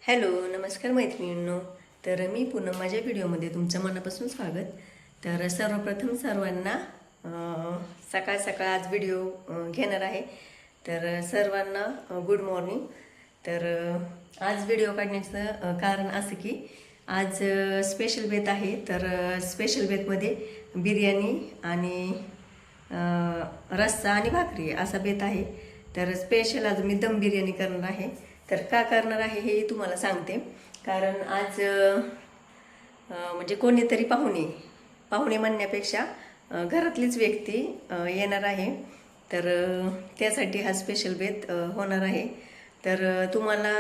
Hello नमस्कार मैत्रिणींनो. तर मी पुन्हा माझ्या व्हिडिओमध्ये तुमचं मनापासून स्वागत. तर सर्वप्रथम सर्वांना सकाळ सकाळ आज व्हिडिओ घेणार आहे. तर सर्वांना गुड मॉर्निंग. तर आज व्हिडिओ काढण्याचं कारण असं की आज स्पेशल बेत आहे. तर स्पेशल बेतमध्ये बिर्याणी आणि रस्सा आणि भाकरी असा बेत आहे. तर स्पेशल आज मी दम बिर्याणी करणार आहे. तर का करणार आहे हे तुम्हाला सांगते. कारण आज म्हणजे कोणीतरी पाहुणे म्हणण्यापेक्षा घरातलीच व्यक्ती येणार आहे. तर त्यासाठी हा स्पेशल बेत होणार आहे. तर तुम्हाला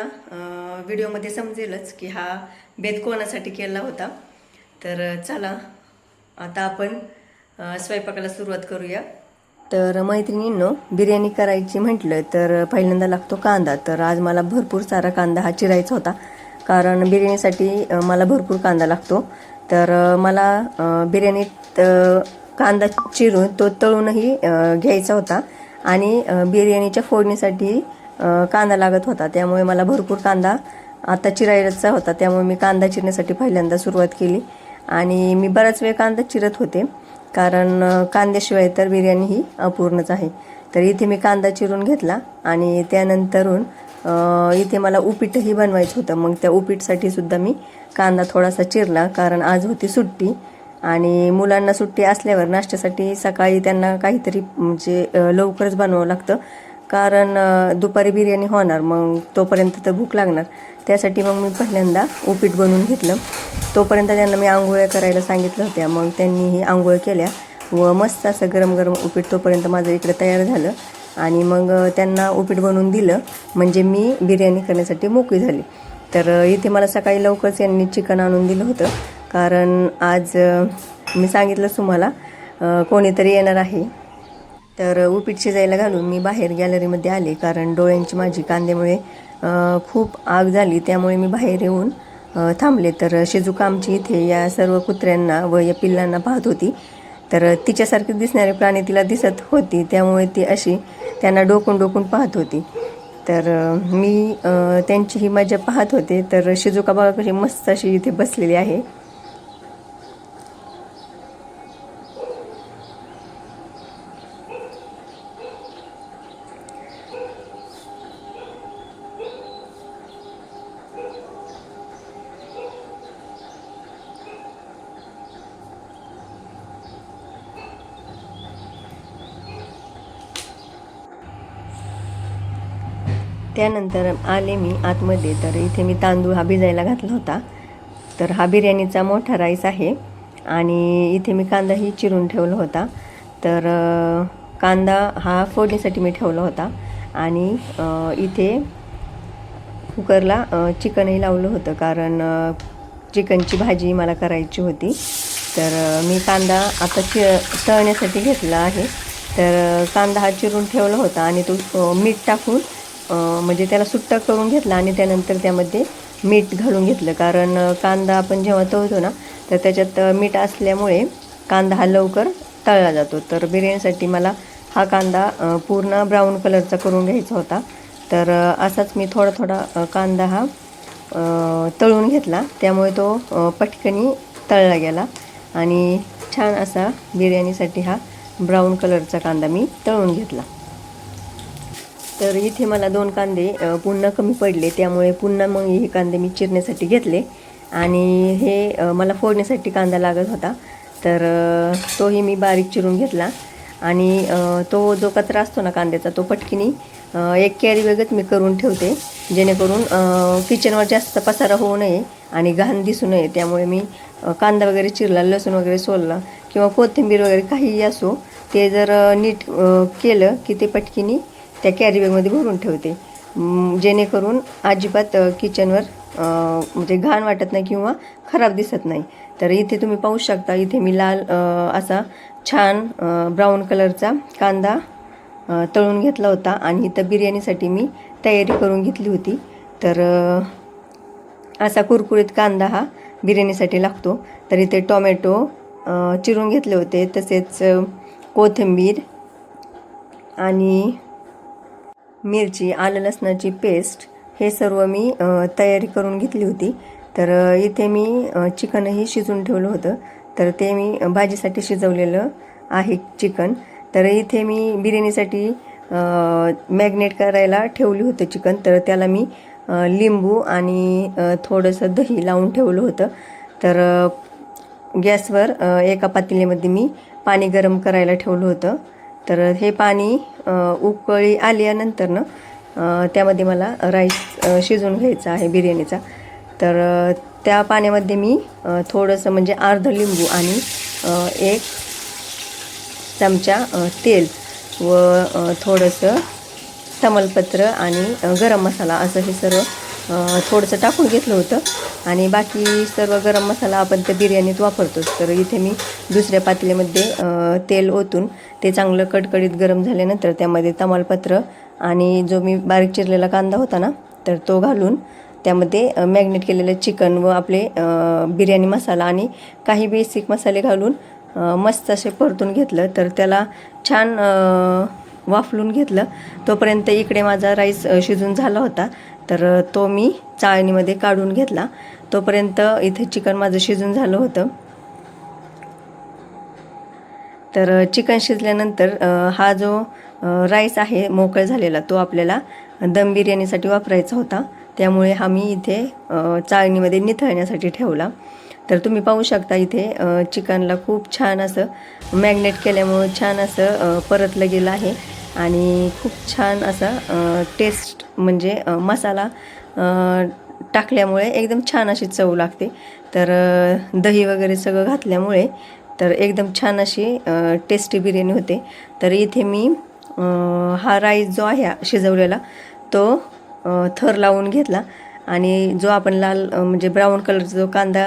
व्हिडिओमध्ये समजेलच की हा बेत कोणासाठी केला होता. तर चला आता आपण स्वयंपाकाला सुरुवात करूया. तर मैत्रिणींनो, बिर्याणी करायची म्हटलं तर पहिल्यांदा लागतो कांदा. तर आज मला भरपूर सारा कांदा हा चिरायचा होता, कारण बिर्याणीसाठी मला भरपूर कांदा लागतो. तर मला बिर्याणीत कांदा चिरून तो तळूनही घ्यायचा होता आणि बिर्याणीच्या फोडणीसाठी कांदा लागत होता. त्यामुळे मला भरपूर कांदा आता चिरायचा होता. त्यामुळे मी कांदा चिरण्यासाठी पहिल्यांदा सुरुवात केली आणि मी बराच वेळ कांदा चिरत होते, कारण कांद्याशिवाय तर बिर्याणी ही अपूर्णच आहे. तर इथे मी कांदा चिरून घेतला आणि त्यानंतरून इथे मला उपीटही बनवायचं होतं. मग त्या उपीटसाठी सुद्धा मी कांदा थोडासा चिरला, कारण आज होती सुट्टी आणि मुलांना सुट्टी असल्यावर नाश्त्यासाठी सकाळी त्यांना काहीतरी म्हणजे लवकरच बनवावं लागतं, कारण दुपारी बिर्याणी होणार, मग तोपर्यंत तर भूक लागणार. त्यासाठी मग मी पहिल्यांदा उपीट बनवून घेतलं. तोपर्यंत त्यांना मी आंघोळ्या करायला सांगितलं होत्या. मग त्यांनीही आंघोळ केल्या व मस्त असं गरम गरम उपीट तोपर्यंत माझं इकडे तयार झालं आणि मग त्यांना उपीट बनवून दिलं, म्हणजे मी बिर्याणी करण्यासाठी मोकळी झाली. तर इथे मला सकाळी लवकरच यांनी चिकन आणून दिलं होतं, कारण आज मी सांगितलं तुम्हाला कोणीतरी येणार आहे. तर उपीट शिजायला घालून मी बाहेर गॅलरीमध्ये आले, कारण डोळ्यांची माझी कांद्यामुळे खूप आग झाली. त्यामुळे मी बाहेर येऊन थांबले. तर शिजुका आमची इथे या सर्व कुत्र्यांना व या पिल्लांना पाहत होती. तर तिच्यासारखी दिसणारे प्राणी तिला दिसत होती, त्यामुळे ती अशी त्यांना डोकून डोकून पाहत होती. तर मी त्यांची ही मजा पाहत होते. तर शिजुका बघा कशी मस्त अशी इथे बसलेली आहे. त्यानंतर आले मी आतमध्ये. तर इथे मी तांदूळ हा भिजायला घातला होता. तर हा बिर्याणीचा मोठा राईस आहे आणि इथे मी कांदाही चिरून ठेवला होता. तर कांदा हा फोडणीसाठी मी ठेवला होता आणि इथे कुकरला चिकनही लावलं होतं, कारण चिकनची भाजी मला करायची होती. तर मी कांदा आता तळण्यासाठी घेतला आहे. तर कांदा हा चिरून ठेवला होता आणि तो मीठ टाकून म्हणजे त्याला सुट्टा करून घेतला आणि त्यानंतर त्यामध्ये मीठ घालून घेतलं, कारण कांदा आपण जेव्हा तळतो ना तर त्याच्यात मीठ असल्यामुळे कांदा हा लवकर तळला जातो. तर बिर्याणीसाठी मला हा कांदा पूर्ण ब्राऊन कलरचा करून घ्यायचा होता. तर असाच मी थोडा थोडा कांदा हा तळून घेतला, त्यामुळे तो पटकनी तळला गेला आणि छान असा बिर्याणीसाठी हा ब्राऊन कलरचा कांदा मी तळून घेतला. तर इथे मला 2 कांदे पुन्हा कमी पडले, त्यामुळे पुन्हा मग हे कांदे मी चिरण्यासाठी घेतले आणि हे मला फोडण्यासाठी कांदा लागत होता. तर तोही मी बारीक चिरून घेतला आणि तो जो कचरा असतो ना कांद्याचा तो पटकिनी एक कॅरी वेगळंच मी करून ठेवते, जेणेकरून किचनवर जास्त पसारा होऊ नये आणि घाण दिसू नये. त्यामुळे मी कांदा वगैरे चिरला, लसूण वगैरे सोलला किंवा कोथिंबीर वगैरे काहीही असो, ते जर नीट केलं की ते पटकिनी त्या कॅरी बॅगमध्ये भरून ठेवते, जेणेकरून अजिबात किचनवर म्हणजे घाण वाटत नाही किंवा खराब दिसत नाही. तर इथे तुम्ही पाहू शकता, इथे मी लाल असा छान ब्राऊन कलरचा कांदा तळून घेतला होता आणि इथं बिर्याणीसाठी मी तयारी करून घेतली होती. तर असा कुरकुरीत कांदा हा बिर्याणीसाठी लागतो. तर इथे टोमॅटो चिरून घेतले होते, तसेच कोथिंबीर आणि मिरची, आलं लसणाची पेस्ट हे सर्व मी तयारी करून घेतली होती. तर इथे मी चिकनही शिजवून ठेवलं होतं. तर ते मी भाजीसाठी शिजवलेलं आहे चिकन. तर इथे मी बिर्याणीसाठी मॅग्नेट करायला ठेवली होतं चिकन. तर त्याला मी लिंबू आणि थोडंसं दही लावून ठेवलं होतं. तर गॅसवर एका पातेल्यामध्ये मी पाणी गरम करायला ठेवलं होतं. तर हे पाणी उकळी आल्यानंतर त्यामध्ये मला राईस शिजवून घ्यायचा आहे बिर्याणीचा. तर त्या पाण्यामध्ये मी थोडंसं म्हणजे अर्ध लिंबू आणि 1 चमचा तेल व थोडंसं तमालपत्र आणि गरम मसाला असं हे सर्व थोडंसं टाकून घेतलं होतं. आणि बाकी सर्व गरम मसाला आपण त्या बिर्याणीत वापरतोच. तर इथे मी दुसऱ्या पातेल्यामध्ये तेल ओतून ते चांगलं कडकडीत गरम झाल्यानंतर त्यामध्ये तमालपत्र आणि जो मी बारीक चिरलेला कांदा होता ना, तर तो घालून त्यामध्ये मॅग्नेट केलेलं चिकन व आपले बिर्याणी मसाला आणि काही बेसिक मसाले घालून मस्त असे परतून घेतलं. तर त्याला छान वाफलून घेतलं. तोपर्यंत इकडे माझा राईस शिजून झाला होता. तर तो मी चाळणीमध्ये काढून घेतला. तोपर्यंत इथे चिकन माझं शिजून झालं होतं. तर चिकन शिजल्यानंतर हा जो राईस आहे मोकळा झालेला तो आपल्याला दम बिर्याणीसाठी वापरायचा होता. त्यामुळे हा मी इथे चाळणीमध्ये निथळण्यासाठी ठेवला. तर तुम्ही पाहू शकता इथे चिकनला खूप छान असं मॅग्नेट केल्यामुळं छान असं परतलं गेलं आहे. आणि खूप छान असा टेस्ट म्हणजे मसाला टाकल्यामुळे एकदम छान अशी चव लागते. तर दही वगैरे सगळं घातल्यामुळे तर एकदम छान अशी टेस्टी बिर्याणी होते. तर इथे मी हा राईस जो आहे शिजवलेला तो थर लावून घेतला. आणि जो आपण लाल म्हणजे ब्राऊन कलरचा जो कांदा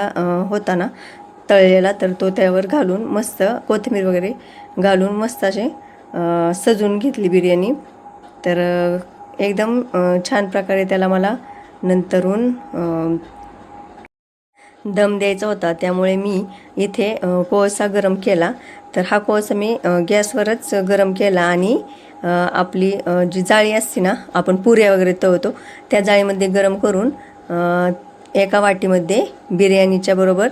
होता ना तळलेला, तर तो त्यावर घालून मस्त कोथिंबीर वगैरे घालून मस्त असे सजवून घेतली बिर्याणी. तर एकदम छान प्रकारे त्याला मला नंतरून दम द्यायचा होता. त्यामुळे मी इथे कोळसा गरम केला. तर हा कोळसा मी गॅसवरच गरम केला आणि आपली जी जाळी असते ना आपण पुऱ्या वगैरे तळतो त्या जाळीमध्ये गरम करून एका वाटीमध्ये बिर्याणीच्या बरोबर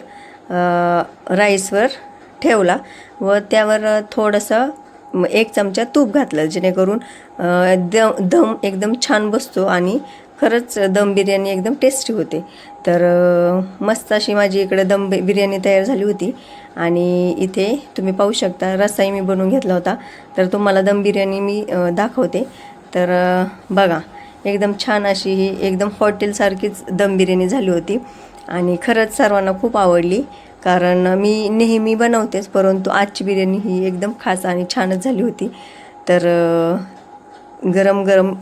राईसवर ठेवला व त्यावर थोडंसं 1 चमचा तूप घातलं, जेणेकरून दम एकदम छान बसतो आणि खरंच दम बिर्याणी एकदम टेस्टी होते. तर मस्त अशी माझी इकडे दम बिर्याणी तयार झाली होती. आणि इथे तुम्ही पाहू शकता रस्साही मी बनवून घेतला होता. तर तुम्हाला दम बिर्याणी मी दाखवते. तर बघा एकदम छान अशी ही एकदम हॉटेलसारखीच दम बिर्याणी झाली होती. आणि खरंच सर्वांना खूप आवडली. कारण मी नेहमी बनवतेच, परंतु आजची बिर्याणी ही एकदम खास आणि छानच झाली होती. तर गरम गरम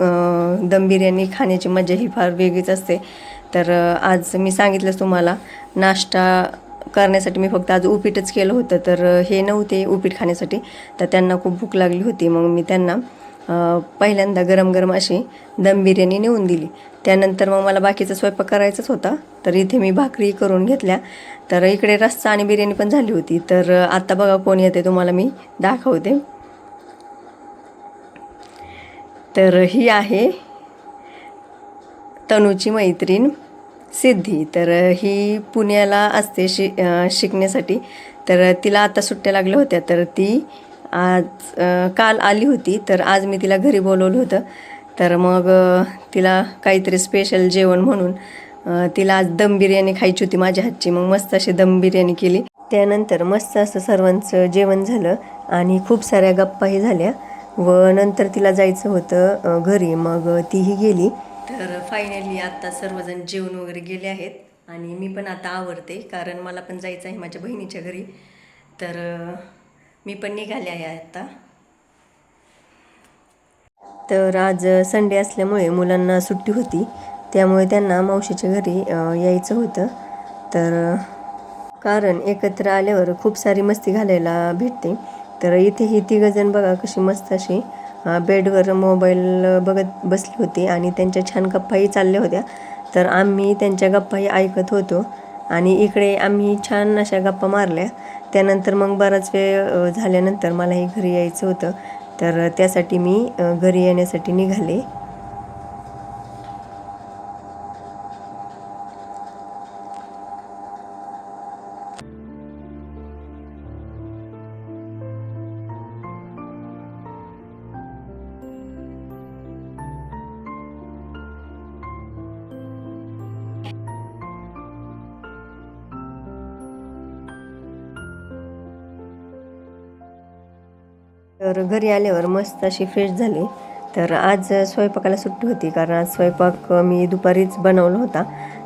दम बिर्याणी खाण्याची मजा ही फार वेगळीच असते. तर आज मी सांगितलंच तुम्हाला नाश्ता करण्यासाठी मी फक्त आज उपीटच केलं होतं. तर हे नव्हते उपीट खाण्यासाठी, तर त्यांना खूप भूक लागली होती. मग मी त्यांना पहिल्यांदा गरम गरम अशी दम बिर्याणी नेऊन दिली. त्यानंतर मग मला बाकीचा स्वयंपाक करायचाच होता. तर इथे मी भाकरी करून घेतल्या. तर इकडे रस्सा आणि बिर्याणी पण झाली होती. तर आता बघा कोण येते तुम्हाला मी दाखवते. तर ही आहे तनूची मैत्रीण सिद्धी. तर ही पुण्याला असते शिकण्यासाठी. तर तिला आता सुट्ट्या लागल्या होत्या. तर ती आज काल आली होती. तर आज मी तिला घरी बोलवलं होतं. तर मग तिला काहीतरी स्पेशल जेवण म्हणून तिला आज दम बिर्याणी खायची होती माझ्या हातची. मग मस्त अशी दम बिर्याणी केली. त्यानंतर मस्त असं सर्वांचं जेवण झालं आणि खूप साऱ्या गप्पाही झाल्या व नंतर तिला जायचं होतं घरी. मग तीही गेली. तर फायनली आता सर्वजण जेवण वगैरे गेले आहेत आणि मी पण आता आवरते, कारण मला पण जायचं आहे माझ्या बहिणीच्या घरी. तर मी पण निघाले आहे आता. तर आज संडे असल्यामुळे मुलांना सुट्टी होती, त्यामुळे त्यांना मावशीच्या घरी यायचं होतं. तर कारण एकत्र आल्यावर खूप सारी मस्ती घालायला भेटते. तर इथे ही तिघंजण बघा कशी मस्त अशी बेडवर मोबाईल बघत बसली होती आणि त्यांच्या छान गप्पाही चालल्या होत्या. तर आम्ही त्यांच्या गप्पाही ऐकत होतो आणि इकडे आम्ही छान अशा गप्पा मारल्या. त्यानंतर मग बराच वेळ झाल्यानंतर मलाही घरी यायचं होतं. तर त्यासाठी मी घरी येण्यासाठी निघाले. तर घरी आल्यावर मस्त अशी फ्रेश झाली. तर आज स्वयंपाकाला सुट्टी होती, कारण आज स्वयंपाक मी दुपारीच बनवला होता.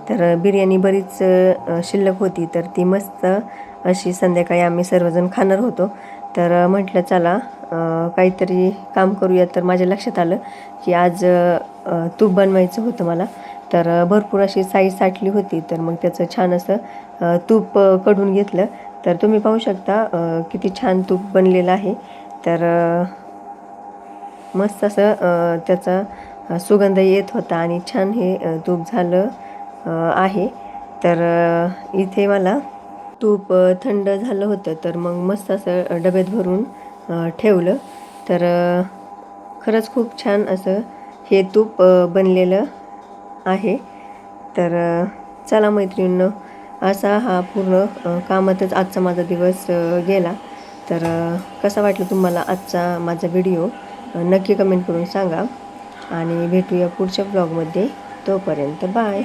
तर बिर्याणी बरीच शिल्लक होती, तर ती मस्त अशी संध्याकाळी आम्ही सर्वजण खाणार होतो. तर म्हटलं चला काहीतरी काम करूया. तर माझ्या लक्षात आलं की आज तूप बनवायचं होतं मला. तर भरपूर अशी साई साठली होती, तर मग त्याचं छान असं तूप कढून घेतलं. तर तुम्ही पाहू शकता किती छान तूप बनलेलं आहे. तर मस्त असं त्याचा सुगंध येत होता आणि छान हे तूप झालं आहे. तर इथे मला तूप थंड झालं होतं, तर मग मस्त असं डब्यात भरून ठेवलं. तर खरंच खूप छान असं हे तूप बनलेलं आहे. तर चला मैत्रिणींनो, असा हा पूर्ण कामातच आजचा माझा दिवस गेला. तर कसा वाटलं तुम्हाला आजचा माझा व्हिडिओ नक्की कमेंट करून सांगा आणि भेटूया पुढच्या ब्लॉगमध्ये. तोपर्यंत बाय.